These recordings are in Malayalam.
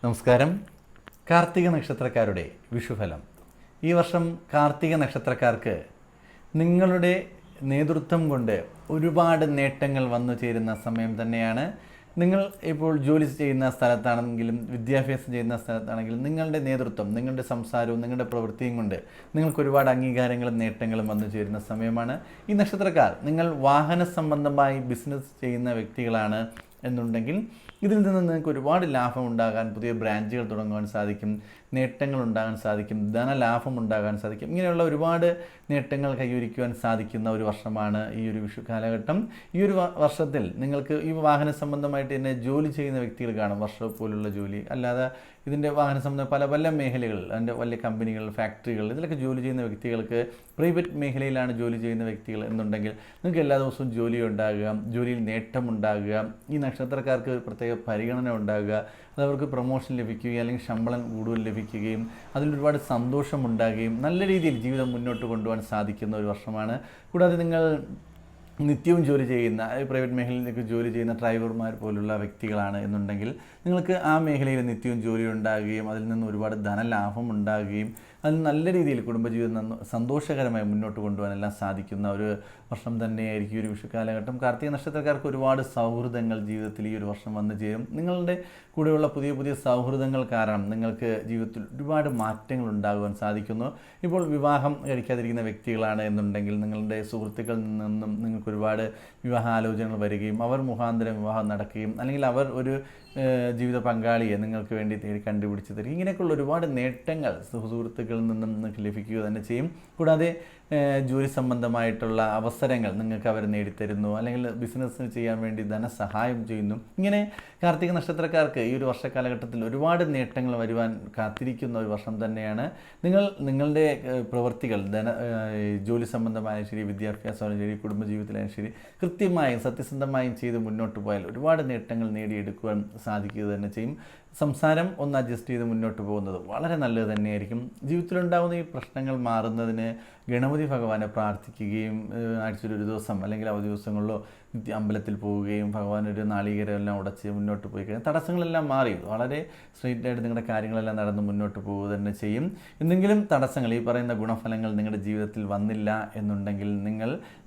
നമസ്കാരം. കാർത്തിക നക്ഷത്രക്കാരുടെ വിഷുഫലം. ഈ വർഷം കാർത്തിക നക്ഷത്രക്കാർക്ക് നിങ്ങളുടെ നേതൃത്വം കൊണ്ട് ഒരുപാട് നേട്ടങ്ങൾ വന്നു ചേരുന്ന സമയം തന്നെയാണ്. നിങ്ങൾ ഇപ്പോൾ ജോലി ചെയ്യുന്ന സ്ഥലത്താണെങ്കിലും വിദ്യാഭ്യാസം ചെയ്യുന്ന സ്ഥലത്താണെങ്കിലും നിങ്ങളുടെ നേതൃത്വം, നിങ്ങളുടെ സംസാരവും നിങ്ങളുടെ പ്രവൃത്തിയും കൊണ്ട് നിങ്ങൾക്ക് ഒരുപാട് അംഗീകാരങ്ങളും നേട്ടങ്ങളും വന്നു ചേരുന്ന സമയമാണ്. ഈ നക്ഷത്രക്കാർ നിങ്ങൾ വാഹന സംബന്ധമായി ബിസിനസ് ചെയ്യുന്ന വ്യക്തികളാണ് എന്നുണ്ടെങ്കിൽ ഇതിൽ നിന്ന് നിങ്ങൾക്ക് ഒരുപാട് ലാഭം ഉണ്ടാകാൻ, പുതിയ ബ്രാഞ്ചുകൾ തുടങ്ങുവാൻ സാധിക്കും, നേട്ടങ്ങൾ ഉണ്ടാകാൻ സാധിക്കും, ധനലാഭം ഉണ്ടാകാൻ സാധിക്കും. ഇങ്ങനെയുള്ള ഒരുപാട് നേട്ടങ്ങൾ കൈവരിക്കുവാൻ സാധിക്കുന്ന ഒരു വർഷമാണ് ഈ ഒരു വിഷു കാലഘട്ടം. ഈ ഒരു വർഷത്തിൽ നിങ്ങൾക്ക് ഈ വാഹന സംബന്ധമായിട്ട് തന്നെ ജോലി ചെയ്യുന്ന വ്യക്തികൾ കാണും. വർക്ക്ഷോപ്പ് പോലുള്ള ജോലി, അല്ലാതെ ഇതിൻ്റെ വാഹന സംബന്ധം പല പല മേഖലകൾ, അതിൻ്റെ വലിയ കമ്പനികൾ, ഫാക്ടറികൾ, ഇതിലൊക്കെ ജോലി ചെയ്യുന്ന വ്യക്തികൾക്ക്, പ്രൈവറ്റ് മേഖലയിലാണ് ജോലി ചെയ്യുന്ന വ്യക്തികൾ എന്നുണ്ടെങ്കിൽ നിങ്ങൾക്ക് എല്ലാ ദിവസവും ജോലി ഉണ്ടാകുക, ജോലിയിൽ നേട്ടമുണ്ടാകുക, ഈ നക്ഷത്രക്കാർക്ക് പ്രത്യേക പരിഗണന ഉണ്ടാകുക, അതവർക്ക് പ്രൊമോഷൻ ലഭിക്കുകയും അല്ലെങ്കിൽ ശമ്പളം കൂടുതൽ ലഭിക്കുകയും അതിലൊരുപാട് സന്തോഷമുണ്ടാകുകയും നല്ല രീതിയിൽ ജീവിതം മുന്നോട്ട് കൊണ്ടുപോകാൻ സാധിക്കുന്ന ഒരു വർഷമാണ്. കൂടാതെ നിങ്ങൾ നിത്യവും ജോലി ചെയ്യുന്ന, പ്രൈവറ്റ് മേഖലയിലേക്ക് ജോലി ചെയ്യുന്ന ഡ്രൈവർമാർ പോലുള്ള വ്യക്തികളാണ് എന്നുണ്ടെങ്കിൽ നിങ്ങൾക്ക് ആ മേഖലയിൽ നിത്യവും ജോലി ഉണ്ടാകുകയും അതിൽ നിന്ന് ഒരുപാട് ധനലാഭം ഉണ്ടാകുകയും അതിൽ നല്ല രീതിയിൽ കുടുംബജീവിതം സന്തോഷകരമായി മുന്നോട്ട് കൊണ്ടുപോകാനെല്ലാം സാധിക്കുന്ന ഒരു വർഷം തന്നെയായിരിക്കും ഈ ഒരു വിഷു കാലഘട്ടം. കാർത്തിക നക്ഷത്രക്കാർക്ക് ഒരുപാട് സൗഹൃദങ്ങൾ ജീവിതത്തിൽ ഈ ഒരു വർഷം വന്നു ചേരും. നിങ്ങളുടെ കൂടെയുള്ള പുതിയ പുതിയ സൗഹൃദങ്ങൾ കാരണം നിങ്ങൾക്ക് ജീവിതത്തിൽ ഒരുപാട് മാറ്റങ്ങൾ ഉണ്ടാകുവാൻ സാധിക്കുന്നു. ഇപ്പോൾ വിവാഹം കഴിക്കാതിരിക്കുന്ന വ്യക്തികളാണ് എന്നുണ്ടെങ്കിൽ നിങ്ങളുടെ സുഹൃത്തുക്കളിൽ നിന്നും നിങ്ങൾക്ക് ഒരുപാട് വിവാഹാലോചനകൾ വരികയും അവർ മുഖാന്തരം വിവാഹം നടക്കുകയും അല്ലെങ്കിൽ അവർ ഒരു ജീവിത പങ്കാളിയെ നിങ്ങൾക്ക് വേണ്ടി തേടി കണ്ടുപിടിച്ച് തരിക, ഇങ്ങനെയൊക്കെയുള്ള ഒരുപാട് നേട്ടങ്ങൾ സുഹൃത്തുക്കളിൽ നിന്നും നിങ്ങൾക്ക് ലഭിക്കുക തന്നെ ചെയ്യും. കൂടാതെ ജോലി സംബന്ധമായിട്ടുള്ള അവസരങ്ങൾ നിങ്ങൾക്ക് അവർ നേടിത്തരുന്നു, അല്ലെങ്കിൽ ബിസിനസ് ചെയ്യാൻ വേണ്ടി ധനസഹായം ചെയ്യുന്നു. ഇങ്ങനെ കാർത്തിക നക്ഷത്രക്കാർക്ക് ഈ ഒരു വർഷക്കാലഘട്ടത്തിൽ ഒരുപാട് നേട്ടങ്ങൾ വരുവാൻ കാത്തിരിക്കുന്ന ഒരു വർഷം തന്നെയാണ്. നിങ്ങളുടെ പ്രവൃത്തികൾ ജോലി സംബന്ധമായാലും ശരി, വിദ്യാഭ്യാസമായാലും ശരി, കുടുംബജീവിതത്തിലായാലും ശരി, കൃത്യമായും സത്യസന്ധമായും ചെയ്ത് മുന്നോട്ട് പോയാൽ ഒരുപാട് നേട്ടങ്ങൾ നേടിയെടുക്കുവാൻ സാധിക്കുക തന്നെ ചെയ്യും. സംസാരം ഒന്ന് അഡ്ജസ്റ്റ് ചെയ്ത് മുന്നോട്ട് പോകുന്നത് വളരെ നല്ലത് തന്നെയായിരിക്കും. ജീവിതത്തിലുണ്ടാകുന്ന ഈ പ്രശ്നങ്ങൾ മാറുന്നതിന് ഗണപതി ഭഗവാനെ പ്രാർത്ഥിക്കുകയും ആഴ്ചയിൽ ഒരു ദിവസം അല്ലെങ്കിൽ അവധി ദിവസങ്ങളിലോ അമ്പലത്തിൽ പോവുകയും ഭഗവാനൊരു നാളികേരമെല്ലാം ഉടച്ച് മുന്നോട്ട് പോയി കഴിഞ്ഞാൽ തടസ്സങ്ങളെല്ലാം മാറി വളരെ സ്ട്രെയിറ്റായിട്ട് നിങ്ങളുടെ കാര്യങ്ങളെല്ലാം നടന്ന് മുന്നോട്ട് പോവുക തന്നെ ചെയ്യും. എന്തെങ്കിലും തടസ്സങ്ങൾ, ഈ പറയുന്ന ഗുണഫലങ്ങൾ നിങ്ങളുടെ ജീവിതത്തിൽ വന്നില്ല എന്നുണ്ടെങ്കിൽ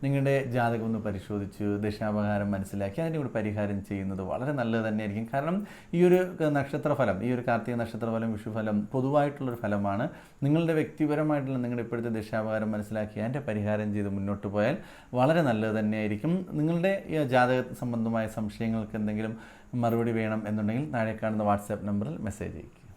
നിങ്ങളുടെ ജാതകം ഒന്ന് പരിശോധിച്ച് ദശാപഹാരം മനസ്സിലാക്കി അതിൻ്റെ കൂടെ പരിഹാരം ചെയ്യുന്നത് വളരെ നല്ലത് തന്നെയായിരിക്കും. കാരണം ഈ ഒരു നക്ഷത്രഫലം, ഈ ഒരു കാർത്തിക നക്ഷത്രഫലം, വിഷുഫലം പൊതുവായിട്ടുള്ളൊരു ഫലമാണ്. നിങ്ങളുടെ വ്യക്തിപരമായിട്ടുള്ള നിങ്ങളുടെ ഇപ്പോഴത്തെ ദശാപഹാരം മനസ്സിലാക്കി അതിൻ്റെ പരിഹാരം ചെയ്ത് മുന്നോട്ട് പോയാൽ വളരെ നല്ലത് തന്നെയായിരിക്കും. നിങ്ങളുടെ ജാതക സംബന്ധമായ സംശയങ്ങൾക്ക് എന്തെങ്കിലും മറുപടി വേണം എന്നുണ്ടെങ്കിൽ താഴെ കാണുന്ന വാട്സാപ്പ് നമ്പറിൽ മെസ്സേജ് അയയ്ക്കുക.